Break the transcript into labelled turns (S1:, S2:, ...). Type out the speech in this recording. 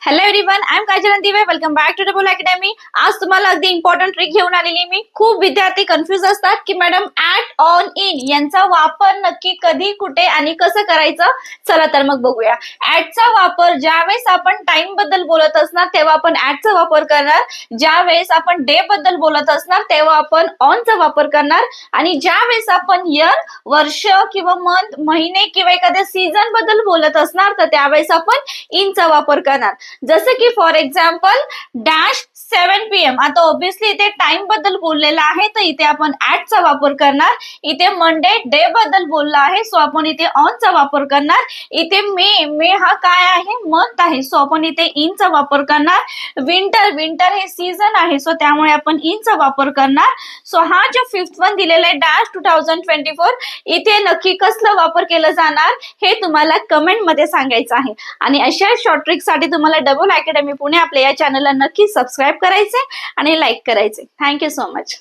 S1: Hello everyone, I am Kajal Dive. Welcome back to Double Academy. आज तुम्हाला अगदी इम्पॉर्टंट ट्रिक घेऊन आलेली मी. खूप विद्यार्थी कन्फ्युज असतात की मॅडम ऍट, ऑन, इन यांचा वापर नक्की कधी, कुठे आणि कसं करायचं. चला तर मग बघूया. ऍटचा वापर ज्यावेळेस आपण टाइम बद्दल बोलत असणार तेव्हा आपण ऍटचा वापर करणार. ज्यावेळेस आपण डे बद्दल बोलत असणार तेव्हा आपण ऑनचा वापर करणार. आणि ज्यावेळेस आपण इयर, वर्ष किंवा मंथ, महिने किंवा एखाद्या सीझन बद्दल बोलत असणार तर त्यावेळेस आपण इनचा वापर करणार. जसं की फॉर एक्झाम्पल -7 PM. आता ऑब्विसली इथे टाइम बद्दल बोललेला आहे तर इथे आपण ऍटचा वापर करणार. इथे मंडे डे बद्दल बोलला आहे सो आपण इथे ऑनचा वापर करणार. इथे मे हा काय आहे, मंथ आहे सो आपण इथे इनचा वापर करणार. विंटर हे सीझन आहे सो त्यामुळे आपण इनचा वापर करणार. सो हा जो 5th वन दिलेला आहे -2024 इथे नक्की कसला वापर केला जाणार हे तुम्हाला कमेंट मध्ये सांगायचं आहे. आणि अशा शॉर्ट ट्रिक साठी तुम्हाला डबल अकॅडमी पुणे आपल्या या चॅनलला नक्की सबस्क्राईब करायचे आणि लाईक करायचे. Thank you so much.